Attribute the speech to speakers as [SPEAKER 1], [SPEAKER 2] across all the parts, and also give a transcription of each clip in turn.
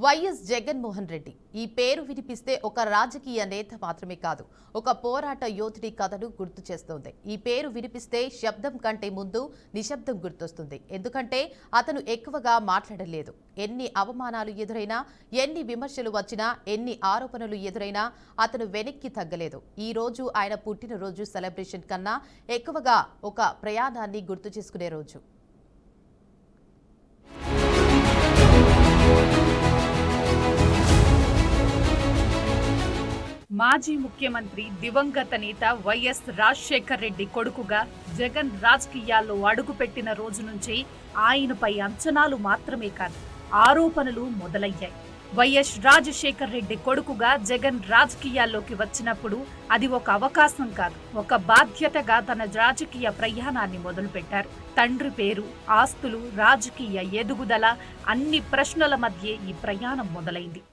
[SPEAKER 1] YS Jaganmohan Reddy ఈ పేరు వినిపిస్తే ఒక రాజకీయ నేత మాత్రమే కాదు, ఒక పోరాట యోధుడి కథను గుర్తు చేస్తోంది. ఈ పేరు వినిపిస్తే శబ్దం కంటే ముందు నిశ్శబ్దం గుర్తొస్తుంది. ఎందుకంటే అతను ఎక్కువగా మాట్లాడలేదు. ఎన్ని అవమానాలు ఎదురైనా, ఎన్ని విమర్శలు వచ్చినా, ఎన్ని ఆరోపణలు ఎదురైనా అతను వెనక్కి తగ్గలేదు. ఈ రోజు ఆయన పుట్టినరోజు సెలబ్రేషన్ కన్నా ఎక్కువగా ఒక ప్రయాణాన్ని గుర్తు చేసుకునే రోజు.
[SPEAKER 2] మాజీ ముఖ్యమంత్రి దివంగత నేత వైఎస్ రాజశేఖర్ రెడ్డి కొడుకుగా జగన్ రాజకీయాల్లో అడుగుపెట్టిన రోజు నుంచి ఆయనపై అంచనాలు మాత్రమే కాదు, ఆరోపణలు మొదలయ్యాయి. వైఎస్ రాజశేఖర్ రెడ్డి కొడుకుగా జగన్ రాజకీయాల్లోకి వచ్చినప్పుడు అది ఒక అవకాశం కాదు, ఒక బాధ్యతగా తన రాజకీయ ప్రయాణాన్ని మొదలుపెట్టారు. తండ్రి పేరు, ఆస్తులు, రాజకీయ ఎదుగుదల అన్ని ప్రశ్నల మధ్య ఈ ప్రయాణం మొదలైంది.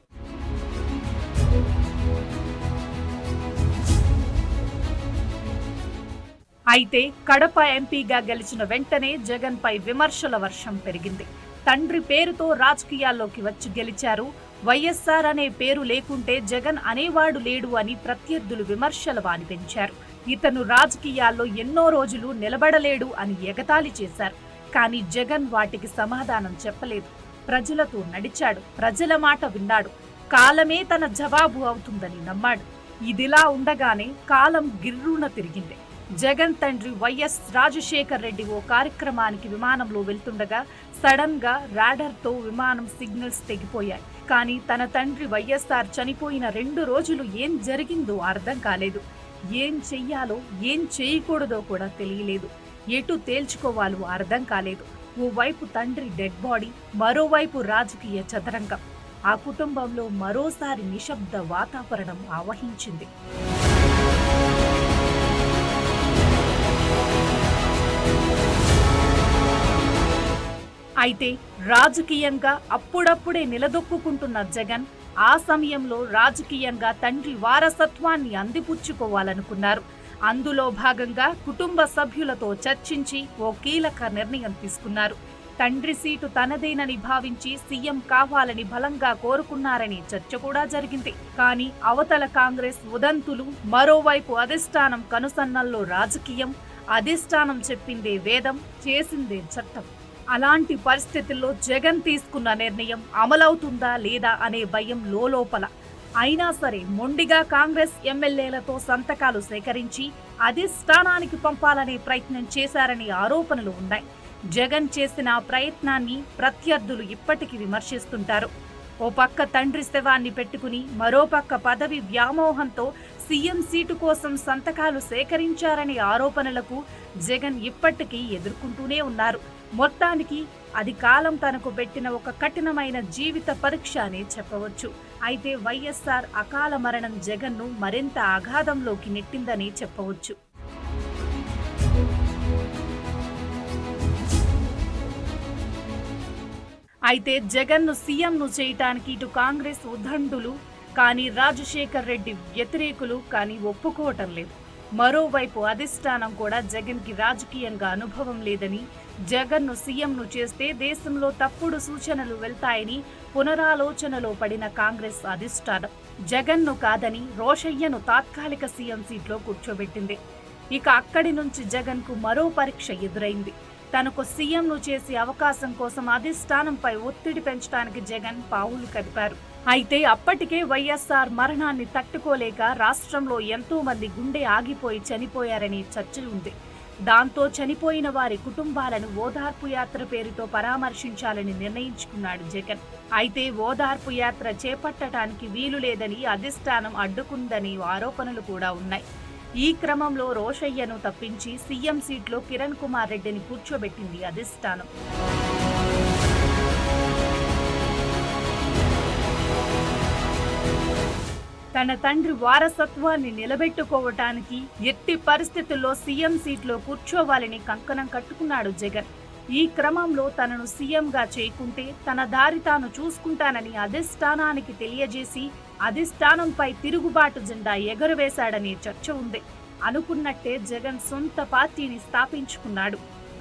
[SPEAKER 2] అయితే కడప ఎంపీగా గెలిచిన వెంటనే జగన్ పై విమర్శల వర్షం పెరిగింది. తండ్రి పేరుతో రాజకీయాల్లోకి వచ్చి గెలిచారు, వైఎస్ఆర్ అనే పేరు లేకుంటే జగన్ అనేవాడు లేడు అని ప్రత్యర్థులు విమర్శల వాని పెంచారు. ఇతను రాజకీయాల్లో ఎన్నో రోజులు నిలబడలేడు అని ఎగతాళి చేశారు. కానీ జగన్ వాటికి సమాధానం చెప్పలేదు. ప్రజలతో నడిచాడు, ప్రజల మాట విన్నాడు, కాలమే తన జవాబు అవుతుందని నమ్మాడు. ఇదిలా ఉండగానే కాలం గిర్రున తిరిగింది. జగన్ తండ్రి వైఎస్ రాజశేఖర్ రెడ్డి ఓ కార్యక్రమానికి విమానంలో వెళ్తుండగా సడన్ గా రాడర్తో విమానం సిగ్నల్స్ తెగిపోయాయి. కానీ తన తండ్రి వైఎస్ఆర్ చనిపోయిన 2 రోజులు ఏం జరిగిందో అర్థం కాలేదు. ఏం చెయ్యాలో ఏం చేయకూడదో కూడా తెలియలేదు. ఎటు తేల్చుకోవాలో అర్థం కాలేదు. ఓవైపు తండ్రి డెడ్ బాడీ, మరోవైపు రాజకీయ చదరంగం. ఆ కుటుంబంలో మరోసారి నిశ్శబ్ద వాతావరణం ఆవహించింది. అయితే రాజకీయంగా అప్పుడప్పుడే నిలదొక్కుంటున్న జగన్ ఆ సమయంలో రాజకీయంగా తండ్రి వారసత్వాన్ని అందిపుచ్చుకోవాలనుకున్నారు. అందులో భాగంగా కుటుంబ సభ్యులతో చర్చించి ఓ కీలక నిర్ణయం తీసుకున్నారు. తండ్రి సీటు తనదేనని భావించి సీఎం కావాలని బలంగా కోరుకున్నారని చర్చ కూడా జరిగింది. కానీ అవతల కాంగ్రెస్ ఉదంతులు, మరోవైపు అధిష్టానం కనుసన్నల్లో రాజకీయం. అధిష్టానం చెప్పిందే వేదం, చేసిందే చట్టం. అలాంటి పరిస్థితుల్లో జగన్ తీసుకున్న నిర్ణయం అమలవుతుందా లేదా అనే భయం లోపల. అయినా సరే మొండిగా కాంగ్రెస్ ఎమ్మెల్యేలతో సంతకాలు సేకరించి అధిష్టానానికి పంపాలనే ప్రయత్నం చేశారని ఆరోపణలు ఉన్నాయి. జగన్ చేసిన ప్రయత్నాన్ని ప్రత్యర్థులు ఇప్పటికీ విమర్శిస్తుంటారు. ఓ పక్క తండ్రి శవాన్ని పెట్టుకుని, మరోపక్క పదవి వ్యామోహంతో సీఎం సీటు కోసం సంతకాలు సేకరించారనే ఆరోపణలకు జగన్ ఇప్పటికీ ఎదుర్కొంటూనే ఉన్నారు. మొత్తానికి అది కాలం తనకు పెట్టిన ఒక కఠినమైన జీవిత పరీక్ష అనే చెప్పవచ్చు. అయితే వైఎస్ఆర్ అకాల మరణం జగన్ను మరింత అగాధంలోకి నెట్టిందని చెప్పవచ్చు. అయితే జగన్ను సీఎంను చేయటానికి ఇటు కాంగ్రెస్ ఉద్దండులు కానీ, రాజశేఖర్ రెడ్డి వ్యతిరేకులు కానీ ఒప్పుకోవటం లేదు. మరోవైపు అధిష్టానం కూడా జగన్కి రాజకీయంగా అనుభవం లేదని, జగన్ను సీఎంను చేస్తే దేశంలో తప్పుడు సూచనలు వెళ్తాయని పునరాలోచనలో పడిన కాంగ్రెస్ అధిష్టానం జగన్ను కాదని రోషయ్యను తాత్కాలిక సీఎం సీట్లో కూర్చోబెట్టింది. ఇక అక్కడి నుంచి జగన్కు మరో పరీక్ష ఎదురైంది. తనకు సీఎంను చేసే అవకాశం కోసం అధిష్టానంపై ఒత్తిడి పెంచడానికి జగన్ పావులు కదిపారు. అయితే అప్పటికే వైఎస్ఆర్ మరణాన్ని తట్టుకోలేక రాష్ట్రంలో ఎంతో మంది గుండె ఆగిపోయి చనిపోయారని చర్చ ఉంది. దాంతో చనిపోయిన వారి కుటుంబాలను ఓదార్పు యాత్ర పేరుతో పరామర్శించాలని నిర్ణయించుకున్నాడు జగన్. అయితే ఓదార్పు యాత్ర చేపట్టడానికి వీలు లేదని అధిష్టానం అడ్డుకుందని ఆరోపణలు కూడా ఉన్నాయి. ఈ క్రమంలో రోషయ్యను తప్పించి సీఎం సీట్లో కిరణ్ కుమార్ రెడ్డిని కూర్చోబెట్టింది అధిష్టానం. తన తండ్రి వారసత్వాన్ని నిలబెట్టుకోవటానికి ఎట్టి పరిస్థితుల్లో సీఎం సీట్లో కూర్చోవాలని కంకణం కట్టుకున్నాడు జగన్. ఈ క్రమంలో తనను సీఎంగా చేయకుంటే తన దారి తాను చూసుకుంటానని అధిష్టానానికి తెలియజేసి అధిష్టానంపై తిరుగుబాటు జెండా ఎగురవేశాడనే చర్చ ఉంది. అనుకున్నట్టే జగన్ సొంత పార్టీని స్థాపించుకున్నాడు.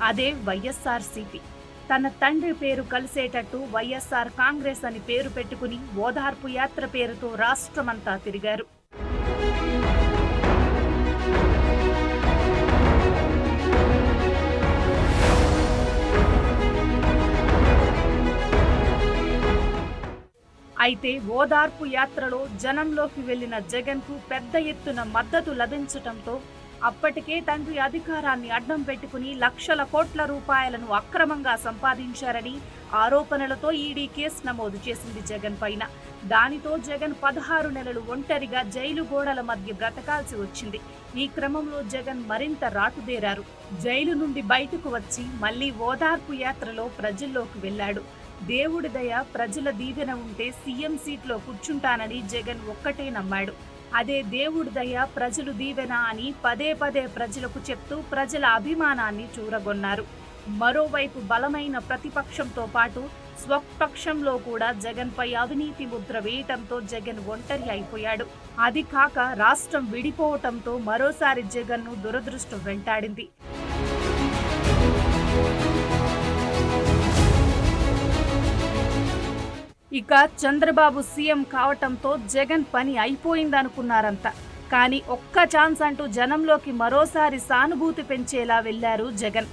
[SPEAKER 2] అదే వైఎస్ఆర్సీపీ. తన తండ్రి పేరు కలిసేటట్టు వైఎస్ఆర్ కాంగ్రెస్ అని పేరు పెట్టుకుని ఓదార్పు యాత్ర పేరుతో రాష్ట్రమంతా తిరిగారు. అయితే ఓదార్పు యాత్రలో జనంలోకి వెళ్లిన జగన్కు పెద్ద ఎత్తున మద్దతు లభించటంతో అప్పటికే తండ్రి అధికారాన్ని అడ్డం పెట్టుకుని లక్షల కోట్ల రూపాయలను అక్రమంగా సంపాదించారని ఆరోపణలతో ఈడీ కేసు నమోదు చేసింది జగన్ పైన. దానితో జగన్ 16 నెలలు ఒంటరిగా జైలు గోడల మధ్య బ్రతకాల్సి వచ్చింది. ఈ క్రమంలో జగన్ మరింత రాటుదేరారు. జైలు నుండి బయటకు వచ్చి మళ్లీ ఓదార్పు యాత్రలో ప్రజల్లోకి వెళ్లాడు. దేవుడి దయ, ప్రజల దీవెన ఉంటే సీఎం సీట్లో కూర్చుంటానని జగన్ ఒక్కటే నమ్మాడు. అదే దేవుడి దయ, ప్రజలు దీవెన అని పదే పదే ప్రజలకు చెప్తూ ప్రజల అభిమానాన్ని చూరగొన్నారు. మరోవైపు బలమైన ప్రతిపక్షంతో పాటు స్వపక్షంలో కూడా జగన్ పై అవినీతి ముద్ర వేయటంతో జగన్ ఒంటరి అయిపోయాడు. అది కాక రాష్ట్రం విడిపోవటంతో మరోసారి జగన్ను దురదృష్టం వెంటాడింది. ఇక చంద్రబాబు సీఎం కావటంతో జగన్ పని అయిపోయిందనుకున్నారంతా. కానీ ఒక్క ఛాన్స్ అంటూ జనంలోకి మరోసారి సానుభూతి పెంచేలా వెళ్లారు జగన్.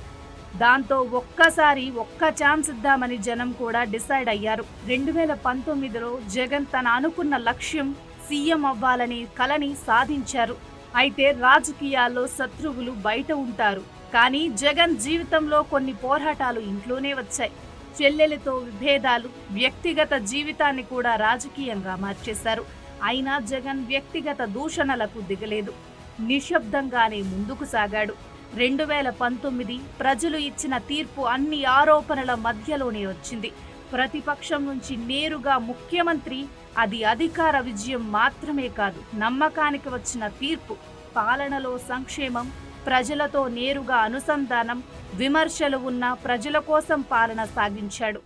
[SPEAKER 2] దాంతో ఒక్క ఛాన్స్ ఇద్దామని జనం కూడా డిసైడ్ అయ్యారు. 2019లో జగన్ తన అనుకున్న లక్ష్యం సీఎం అవ్వాలని కలని సాధించారు. అయితే రాజకీయాల్లో శత్రువులు బయట ఉంటారు, కానీ జగన్ జీవితంలో కొన్ని పోరాటాలు ఇంట్లోనే వచ్చాయి. చెల్లెలతో విభేదాలు, వ్యక్తిగత జీవితాన్ని కూడా రాజకీయంగా మార్చేశారు. అయినా జగన్ వ్యక్తిగత దూషణలకు దిగలేదు. నిశ్శబ్దంగానే ముందుకు సాగాడు. 2019 ప్రజలు ఇచ్చిన తీర్పు అన్ని ఆరోపణల మధ్యలోనే వచ్చింది. ప్రతిపక్షం నుంచి నేరుగా ముఖ్యమంత్రి, అది అధికార విజయం మాత్రమే కాదు, నమ్మకానికి వచ్చిన తీర్పు. పాలనలో సంక్షేమం, ప్రజలతో నేరుగా అనుసంధానం, విమర్శలు ఉన్న ప్రజల కోసం పాలన సాగించాడు.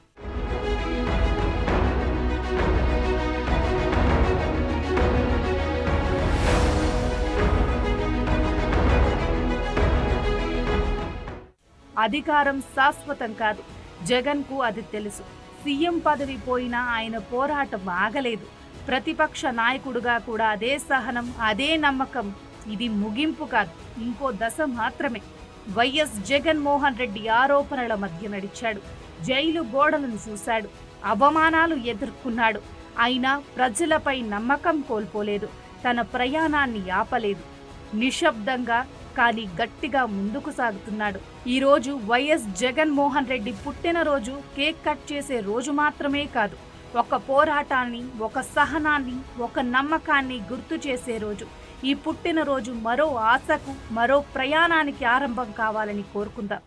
[SPEAKER 2] అధికారం శాశ్వతం కాదు, జగన్కు అది తెలుసు. సీఎం పదవి పోయినా ఆయన పోరాటం ఆగలేదు. ప్రతిపక్ష నాయకుడుగా కూడా అదే సహనం, అదే నమ్మకం. ఇది ముగింపు కాదు, ఇంకో దశ మాత్రమే. వైఎస్ జగన్మోహన్ రెడ్డి ఆరోపణల మధ్య నడిచాడు. జైలు గోడలను చూశాడు, అవమానాలు ఎదుర్కొన్నాడు. అయినా ప్రజలపై నమ్మకం కోల్పోలేదు. తన ప్రయాణాన్ని ఆపలేదు. నిశ్శబ్దంగా కానీ గట్టిగా ముందుకు సాగుతున్నాడు. ఈరోజు వైఎస్ జగన్మోహన్ రెడ్డి పుట్టినరోజు కేక్ కట్ చేసే రోజు మాత్రమే కాదు, ఒక పోరాటాన్ని, ఒక సహనాన్ని, ఒక నమ్మకాన్ని గుర్తు చేసే రోజు. ఈ పుట్టినరోజు మరో ఆశకు, మరో ప్రయాణానికి ఆరంభం కావాలని కోరుకుందాం.